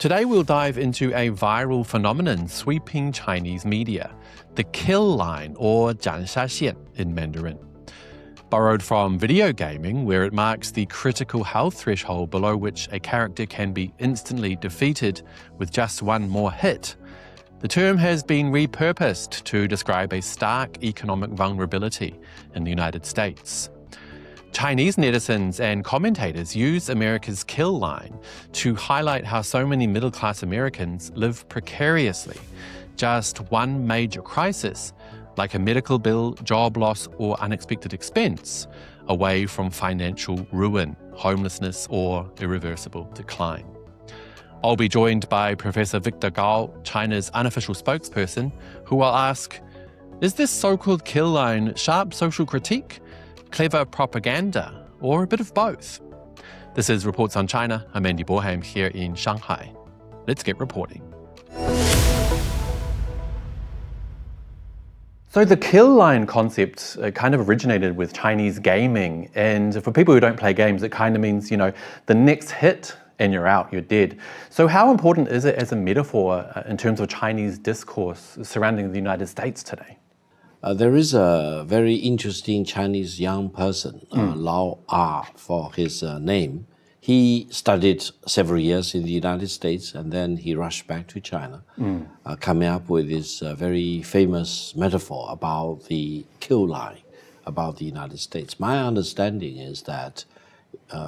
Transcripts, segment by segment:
Today we'll dive into a viral phenomenon sweeping Chinese media, the kill line or 斩杀线 in Mandarin. Borrowed from video gaming, where it marks the critical health threshold below which a character can be instantly defeated with just one more hit, the term has been repurposed to describe a stark economic vulnerability in the United States. Chinese netizens and commentators use America's kill line to highlight how so many middle-class Americans live precariously. Just one major crisis, like a medical bill, job loss, or unexpected expense, away from financial ruin, homelessness, or irreversible decline. I'll be joined by Professor Victor Gao, China's unofficial spokesperson, who will ask, is this so-called kill line sharp social critique, clever propaganda, or a bit of both? This is Reports on China. I'm Andy Borheim here in Shanghai. Let's get reporting. So the kill line concept kind of originated with Chinese gaming. And for people who don't play games, it kind of means, the next hit and you're out, you're dead. So how important is it as a metaphor in terms of Chinese discourse surrounding the United States today? There is a very interesting Chinese young person, Lao Ah for his name. He studied several years in the United States and then he rushed back to China, coming up with this very famous metaphor about the kill line, about the United States. My understanding is that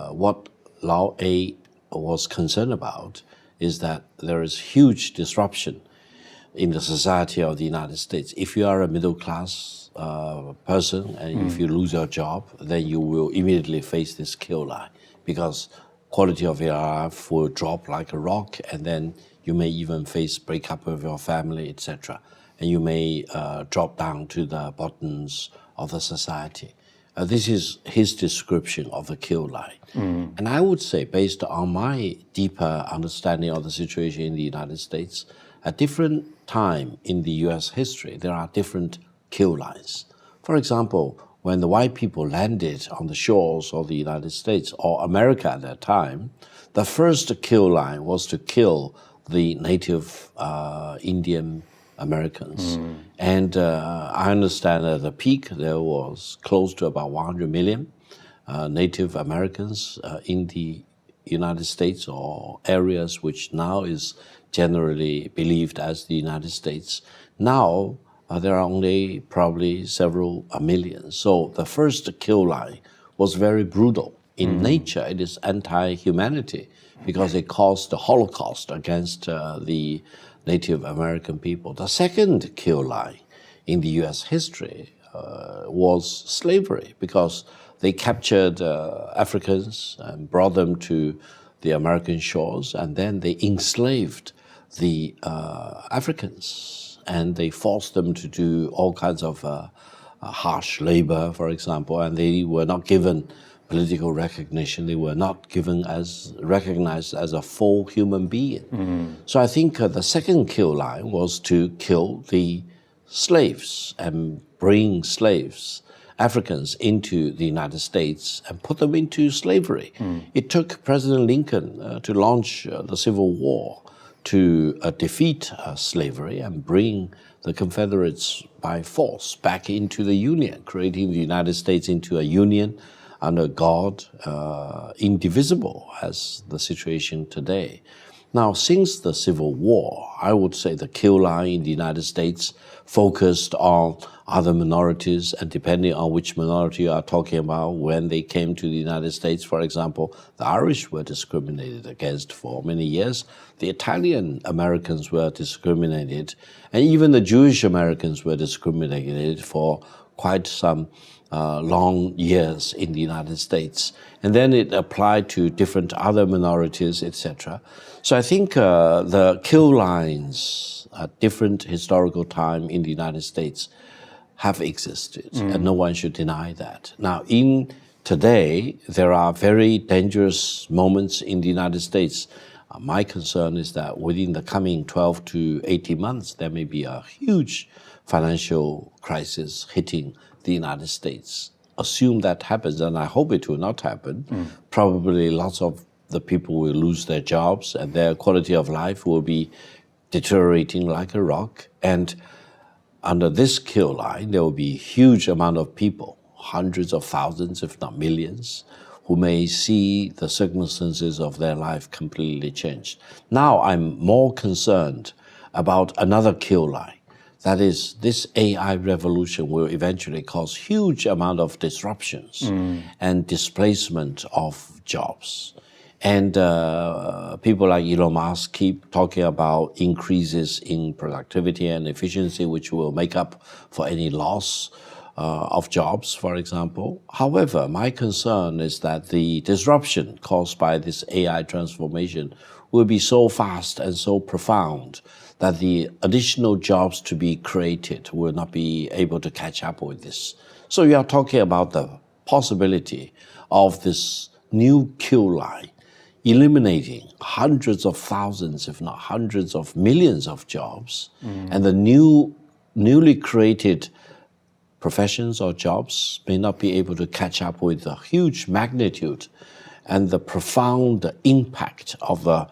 what Lao A was concerned about is that there is huge disruption in the society of the United States. If you are a middle-class person and if you lose your job, then you will immediately face this kill line because quality of your life will drop like a rock, and then you may even face breakup of your family, etc. And you may drop down to the bottoms of the society. This is his description of the kill line. And I would say, based on my deeper understanding of the situation in the United States, at different time in the US history, there are different kill lines. For example, when the white people landed on the shores of the United States or America at that time, the first kill line was to kill the native Indian Americans. And I understand at the peak there was close to about 100 million Native Americans in the United States or areas which now is generally believed as the United States. Now, there are only probably several million. So the first kill line was very brutal. In nature, it is anti-humanity because it caused the Holocaust against the Native American people. The second kill line in the US history was slavery because they captured Africans and brought them to the American shores, and then they enslaved the Africans, and they forced them to do all kinds of harsh labor, for example, and they were not given political recognition. They were not recognized as a full human being. So I think the second kill line was to kill the slaves and bring slaves, Africans, into the United States and put them into slavery. It took President Lincoln to launch the Civil War to defeat slavery and bring the Confederates by force back into the Union, creating the United States into a union under God, indivisible as the situation today. Now, since the Civil War, I would say the kill line in the United States focused on other minorities, and depending on which minority you are talking about, when they came to the United States, for example, the Irish were discriminated against for many years, the Italian Americans were discriminated, and even the Jewish Americans were discriminated for quite some long years in the United States. And then it applied to different other minorities, etc. So I think the kill lines at different historical time in the United States have existed, and no one should deny that. Now, in today, there are very dangerous moments in the United States. My concern is that within the coming 12 to 18 months, there may be a huge financial crisis hitting the United States. Assume that happens, and I hope it will not happen. Probably lots of the people will lose their jobs and their quality of life will be deteriorating like a rock. And under this kill line, there will be a huge amount of people, hundreds of thousands, if not millions, who may see the circumstances of their life completely changed. Now I'm more concerned about another kill line. That is, this AI revolution will eventually cause huge amount of disruptions and displacement of jobs. And people like Elon Musk keep talking about increases in productivity and efficiency, which will make up for any loss of jobs, for example. However, my concern is that the disruption caused by this AI transformation will be so fast and so profound that the additional jobs to be created will not be able to catch up with this. So you are talking about the possibility of this new kill line eliminating hundreds of thousands, if not hundreds of millions of jobs, and the newly created professions or jobs may not be able to catch up with the huge magnitude and the profound impact of the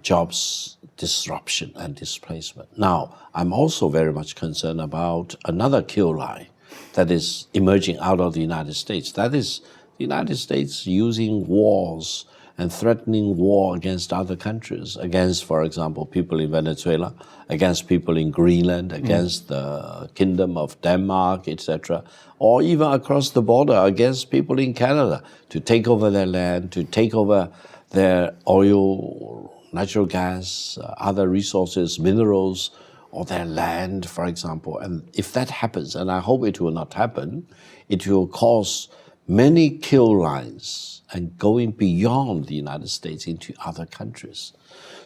jobs disruption and displacement. Now, I'm also very much concerned about another kill line that is emerging out of the United States. That is the United States using wars and threatening war against other countries, against, for example, people in Venezuela, against people in Greenland, against the Kingdom of Denmark, etc., or even across the border against people in Canada to take over their land, to take over their oil, natural gas, other resources, minerals, or their land, for example. And if that happens, and I hope it will not happen, it will cause many kill lines and going beyond the United States into other countries.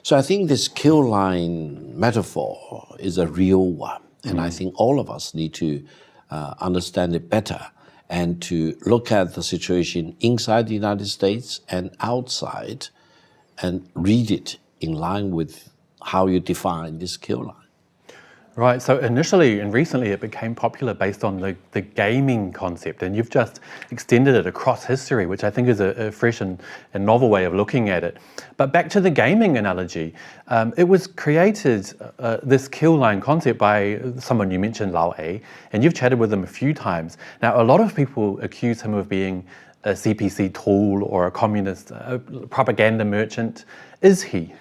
So I think this kill line metaphor is a real one. And I think all of us need to understand it better and to look at the situation inside the United States and outside and read it in line with how you define this kill line. Right, so initially and recently it became popular based on the gaming concept, and you've just extended it across history, which I think is a fresh and novel way of looking at it. But back to the gaming analogy, it was created, this kill line concept, by someone you mentioned, Lao A, and you've chatted with him a few times. Now, a lot of people accuse him of being a CPC tool or a communist propaganda merchant. Is he?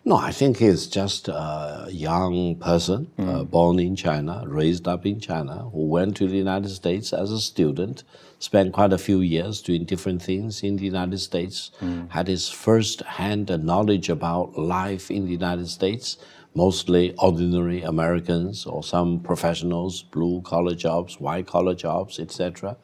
No, I think he's just a young person, born in China, raised up in China, who went to the United States as a student, spent quite a few years doing different things in the United States, had his first-hand knowledge about life in the United States, mostly ordinary Americans or some professionals, blue-collar jobs, white-collar jobs, etc.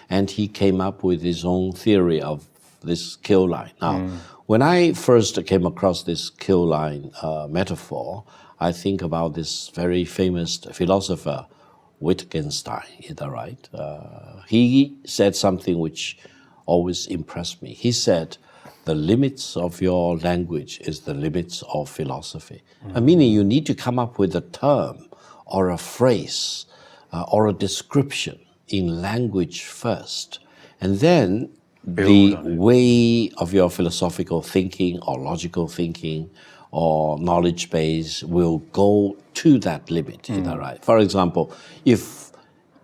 And he came up with his own theory of this kill line. Now, when I first came across this kill line metaphor, I think about this very famous philosopher, Wittgenstein, is that right? He said something which always impressed me. He said, the limits of your language is the limits of philosophy. Meaning you need to come up with a term or a phrase or a description in language first, and then the way of your philosophical thinking or logical thinking or knowledge base will go to that limit, is that right? For example, if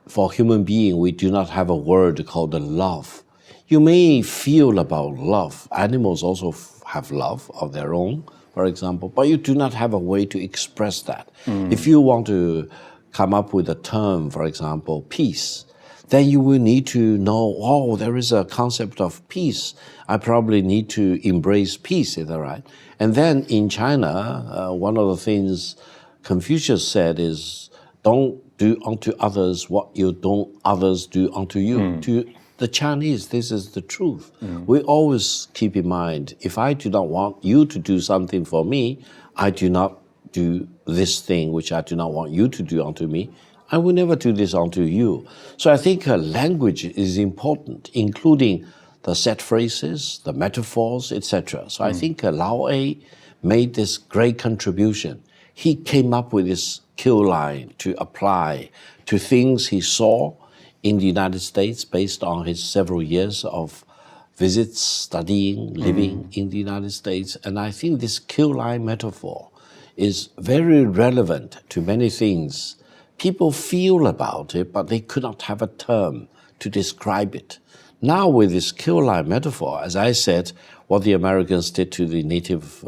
for human being we do not have a word called love, you may feel about love. Animals also have love of their own, for example, but you do not have a way to express that. If you want to come up with a term, for example, peace, then you will need to know, oh, there is a concept of peace. I probably need to embrace peace, is that right? And then in China, one of the things Confucius said is, don't do unto others what you don't others do unto you. To the Chinese, this is the truth. We always keep in mind, if I do not want you to do something for me, I do not do this thing which I do not want you to do unto me. I will never do this unto you. So I think language is important, including the set phrases, the metaphors, etc. So I think Lao A made this great contribution. He came up with this kill line to apply to things he saw in the United States based on his several years of visits, studying, living in the United States. And I think this kill line metaphor is very relevant to many things. People feel about it, but they could not have a term to describe it. Now with this kill line metaphor, as I said, what the Americans did to the Native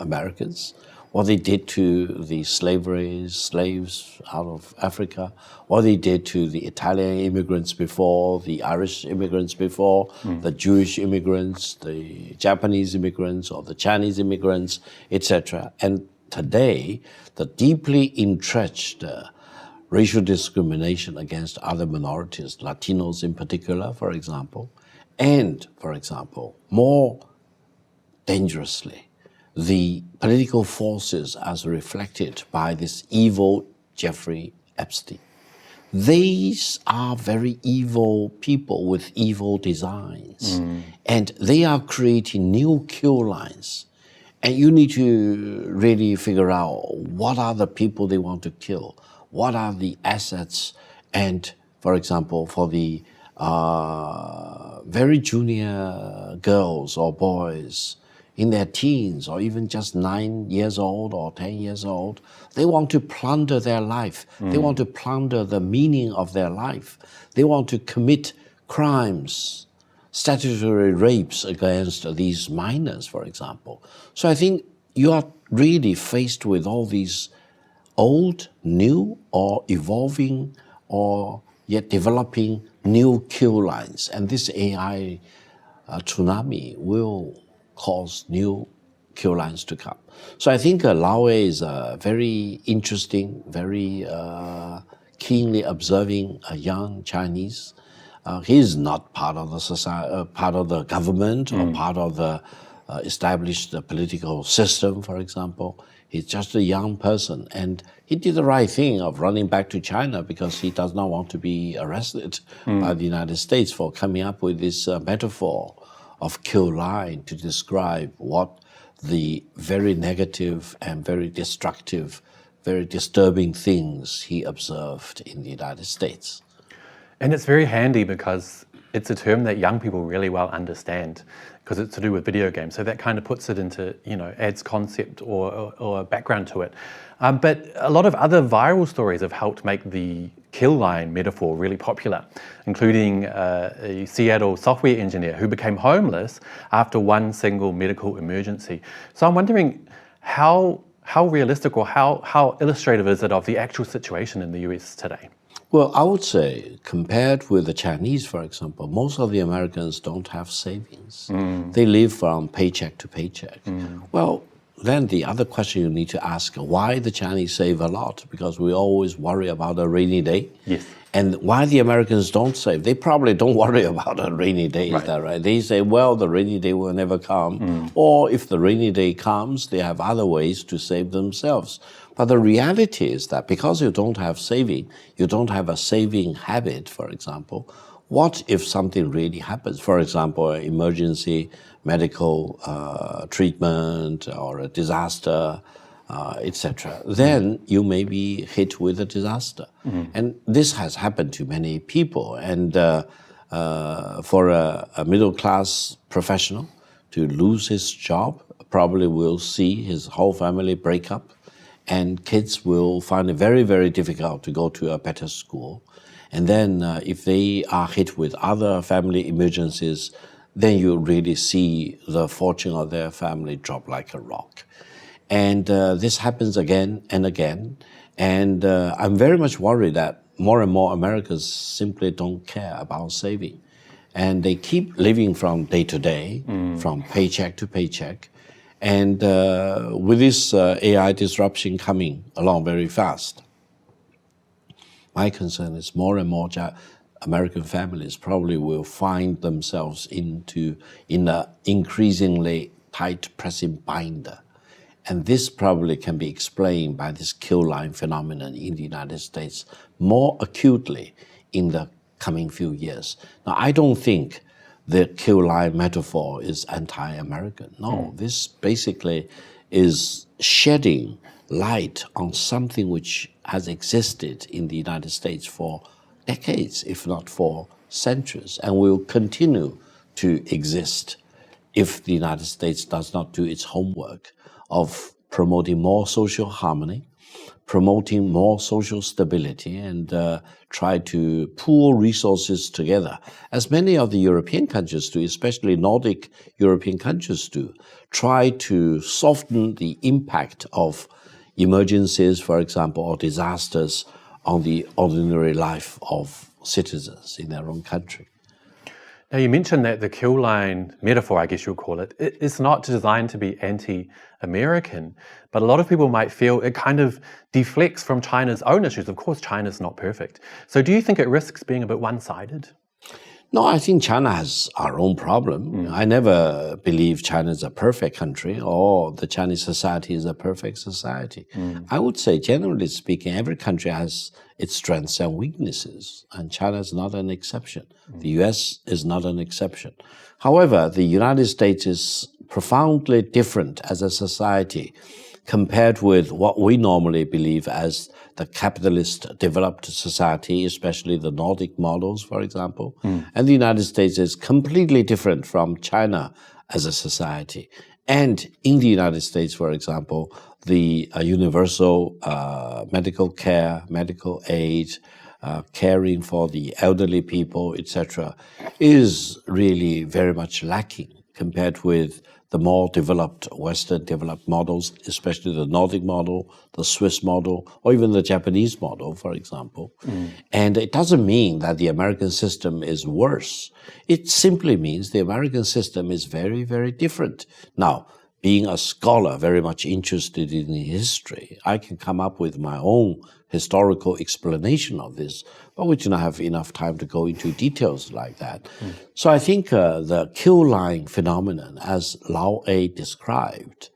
Americans, what they did to the slaves out of Africa, what they did to the Italian immigrants before, the Irish immigrants before, the Jewish immigrants, the Japanese immigrants, or the Chinese immigrants, etc. And today, the deeply entrenched racial discrimination against other minorities, Latinos in particular, for example, and, for example, more dangerously, the political forces as reflected by this evil Jeffrey Epstein. These are very evil people with evil designs, and they are creating new kill lines. And you need to really figure out what are the people they want to kill, what are the assets, and, for example, for the very junior girls or boys in their teens or even just 9 years old or 10 years old, they want to plunder their life. They want to plunder the meaning of their life. They want to commit crimes, statutory rapes against these minors, for example. So I think you are really faced with all these old, new, or evolving, or yet developing new kill lines. And this AI tsunami will cause new kill lines to come. So I think Lao is very interesting, very keenly observing a young Chinese. He is not part of the society, part of the government, or part of the established political system, for example. He's just a young person, and he did the right thing of running back to China because he does not want to be arrested by the United States for coming up with this metaphor of kill line to describe what the very negative and very destructive, very disturbing things he observed in the United States. And it's very handy because it's a term that young people really well understand because it's to do with video games. So that kind of puts it into, adds concept or background to it. But a lot of other viral stories have helped make the kill line metaphor really popular, including a Seattle software engineer who became homeless after one single medical emergency. So I'm wondering how realistic or how illustrative is it of the actual situation in the US today? Well, I would say, compared with the Chinese, for example, most of the Americans don't have savings. They live from paycheck to paycheck. Well, then the other question you need to ask, why the Chinese save a lot? Because we always worry about a rainy day. Yes. And why the Americans don't save? They probably don't worry about a rainy day, is that right? They say, well, the rainy day will never come. Or if the rainy day comes, they have other ways to save themselves. But the reality is that because you don't have saving, you don't have a saving habit, for example, what if something really happens? For example, an emergency medical treatment or a disaster, etc. Then you may be hit with a disaster. And this has happened to many people. And for a middle-class professional to lose his job, probably will see his whole family break up, and kids will find it very, very difficult to go to a better school. And then if they are hit with other family emergencies, then you really see the fortune of their family drop like a rock. And this happens again and again. And I'm very much worried that more and more Americans simply don't care about saving. And they keep living from day to day, from paycheck to paycheck. And with this AI disruption coming along very fast, my concern is more and more American families probably will find themselves in an increasingly tight pressing binder. And this probably can be explained by this kill line phenomenon in the United States more acutely in the coming few years. Now, I don't think the kill line metaphor is anti-American. No, this basically is shedding light on something which has existed in the United States for decades, if not for centuries, and will continue to exist if the United States does not do its homework of promoting more social harmony, promoting more social stability, and try to pool resources together, as many of the European countries do, especially Nordic European countries do, try to soften the impact of emergencies, for example, or disasters on the ordinary life of citizens in their own country. Now, you mentioned that the kill line metaphor, I guess you'll call it, it's not designed to be anti-American, but a lot of people might feel it kind of deflects from China's own issues. Of course, China's not perfect. So do you think it risks being a bit one-sided? No, I think China has our own problem. I never believe China is a perfect country or the Chinese society is a perfect society. I would say, generally speaking, every country has its strengths and weaknesses, and China is not an exception. The US is not an exception. However, the United States is profoundly different as a society compared with what we normally believe as the capitalist developed society, especially the Nordic models, for example. And the United States is completely different from China as a society. And in the United States, for example, the universal medical care, medical aid, caring for the elderly people, etc., is really very much lacking compared with the more developed, Western developed models, especially the Nordic model, the Swiss model, or even the Japanese model, for example. And it doesn't mean that the American system is worse. It simply means the American system is very, very different. Now, being a scholar very much interested in history, I can come up with my own historical explanation of this, but we do not have enough time to go into details like that. So I think the kill line phenomenon, as Lao A described,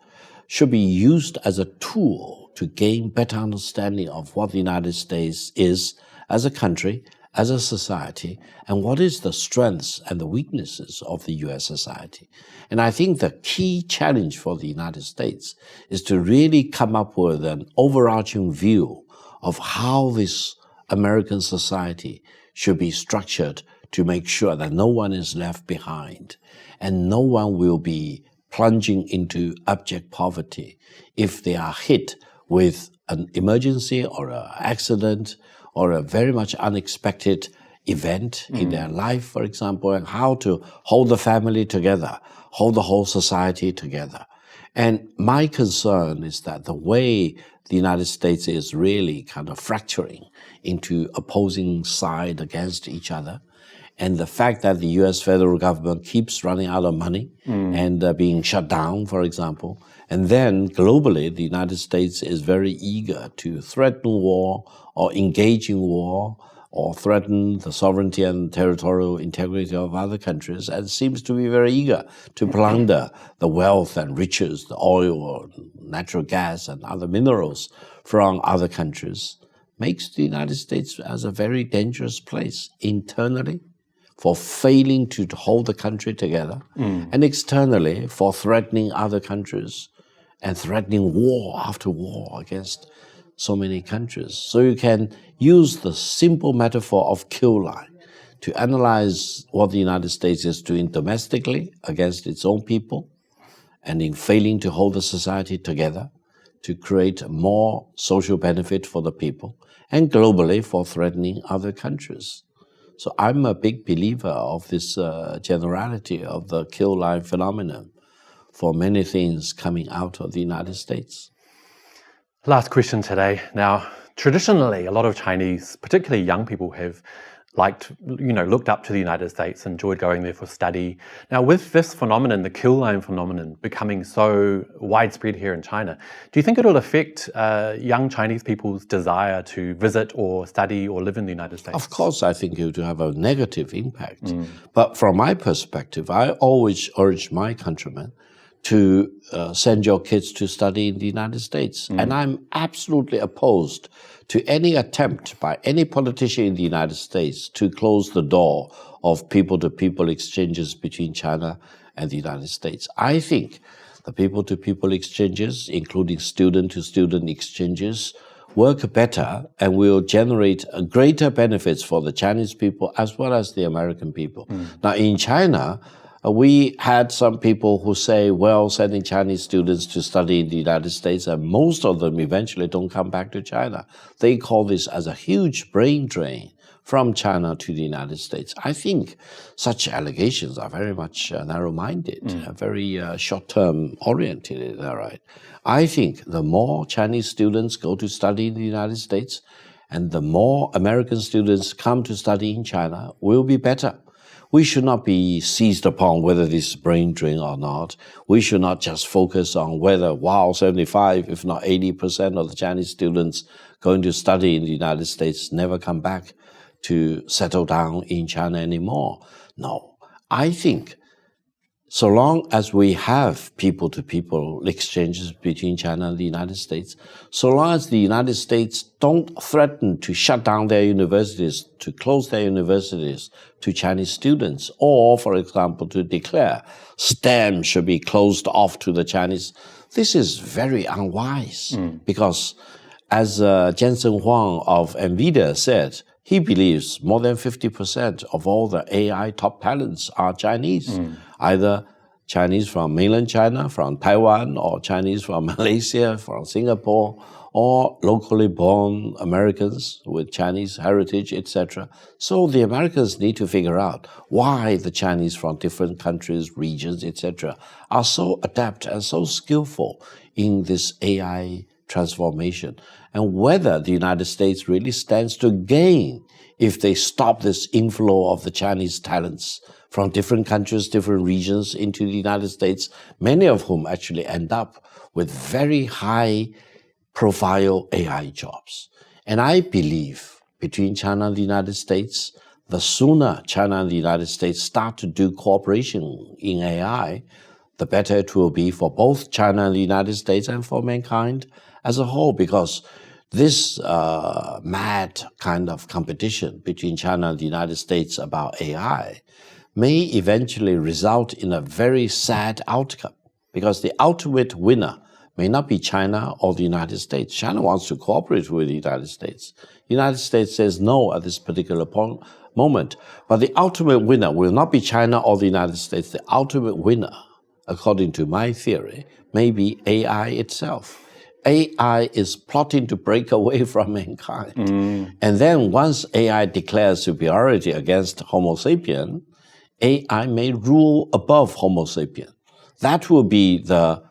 should be used as a tool to gain better understanding of what the United States is as a country, as a society, and what is the strengths and the weaknesses of the US society. And I think the key challenge for the United States is to really come up with an overarching view of how this American society should be structured to make sure that no one is left behind and no one will be plunging into abject poverty if they are hit with an emergency or an accident or a very much unexpected event in their life, for example, and how to hold the family together, hold the whole society together. And my concern is that the way the United States is really kind of fracturing into opposing sides against each other, and the fact that the US federal government keeps running out of money and being shut down, for example, and then globally, the United States is very eager to threaten war or engage in war or threaten the sovereignty and territorial integrity of other countries, and seems to be very eager to plunder the wealth and riches, the oil, natural gas, and other minerals from other countries, makes the United States as a very dangerous place internally for failing to hold the country together, and externally for threatening other countries and threatening war after war against so many countries. So you can use the simple metaphor of kill line to analyze what the United States is doing domestically against its own people, and in failing to hold the society together to create more social benefit for the people, and globally for threatening other countries. So I'm a big believer of this generality of the kill line phenomenon for many things coming out of the United States. Last question today. Now, traditionally, a lot of Chinese, particularly young people, have looked up to the United States, enjoyed going there for study. Now, with this phenomenon, the kill line phenomenon, becoming so widespread here in China, do you think it'll affect young Chinese people's desire to visit or study or live in the United States? Of course, I think it would have a negative impact. But from my perspective, I always urge my countrymen to send your kids to study in the United States. And I'm absolutely opposed to any attempt by any politician in the United States to close the door of people-to-people exchanges between China and the United States. I think the people-to-people exchanges, including student-to-student exchanges, work better and will generate greater benefits for the Chinese people as well as the American people. Now, in China, We had some people who say, well, sending Chinese students to study in the United States, and most of them eventually don't come back to China. They call this as a huge brain drain from China to the United States. I think such allegations are very much narrow-minded, very short-term oriented, is that right? I think the more Chinese students go to study in the United States and the more American students come to study in China will be better. We should not be seized upon whether this is brain drain or not. We should not just focus on whether, wow, 75, if not 80% of the Chinese students going to study in the United States never come back to settle down in China anymore. No, I think so long as we have people-to-people exchanges between China and the United States, so long as the United States don't threaten to shut down their universities, to close their universities to Chinese students, or, for example, to declare STEM should be closed off to the Chinese, this is very unwise. Because as Jensen Huang of NVIDIA said, he believes more than 50% of all the AI top talents are Chinese, either Chinese from mainland China, from Taiwan, or Chinese from Malaysia, from Singapore, or locally born Americans with Chinese heritage, etc. So the Americans need to figure out why the Chinese from different countries, regions, etc. are so adept and so skillful in this AI transformation, and whether the United States really stands to gain if they stop this inflow of the Chinese talents from different countries, different regions into the United States, many of whom actually end up with very high-profile AI jobs. And I believe between China and the United States, the sooner China and the United States start to do cooperation in AI, the better it will be for both China and the United States and for mankind as a whole, because this mad kind of competition between China and the United States about AI may eventually result in a very sad outcome, because the ultimate winner may not be China or the United States. China wants to cooperate with the United States. The United States says no at this particular moment, but the ultimate winner will not be China or the United States. The ultimate winner, according to my theory, may be AI itself. AI is plotting to break away from mankind. And then once AI declares superiority against Homo sapien, AI may rule above Homo sapien. That will be the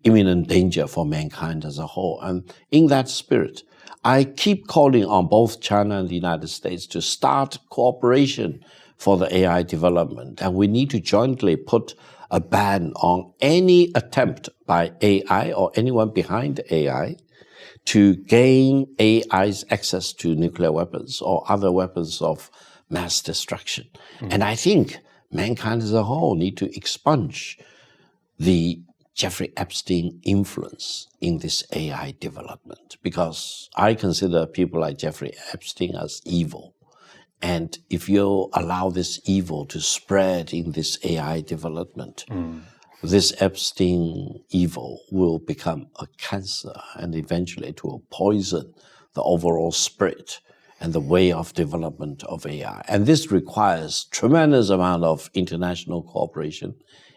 imminent danger for mankind as a whole. And in that spirit, I keep calling on both China and the United States to start cooperation for the AI development. And we need to jointly put a ban on any attempt by AI or anyone behind AI to gain AI's access to nuclear weapons or other weapons of mass destruction. And I think mankind as a whole need to expunge the Jeffrey Epstein influence in this AI development, because I consider people like Jeffrey Epstein as evil. And if you allow this evil to spread in this AI development, this Epstein evil will become a cancer, and eventually it will poison the overall spirit and the way of development of AI. And this requires tremendous amount of international cooperation,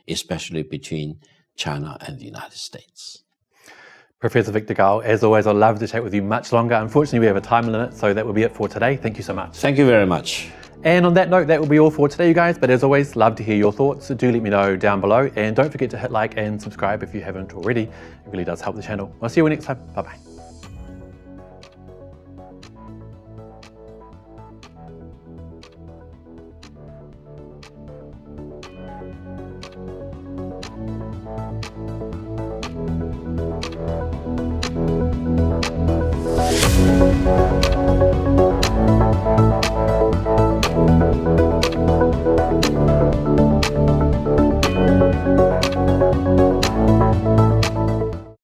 especially between China and the United States. Professor Victor Gao, as always, I'd love to chat with you much longer. Unfortunately, we have a time limit, so that will be it for today. Thank you so much. Thank you very much. And on that note, that will be all for today, you guys. But as always, love to hear your thoughts. So do let me know down below. And don't forget to hit like and subscribe if you haven't already. It really does help the channel. I'll see you next time. Bye-bye.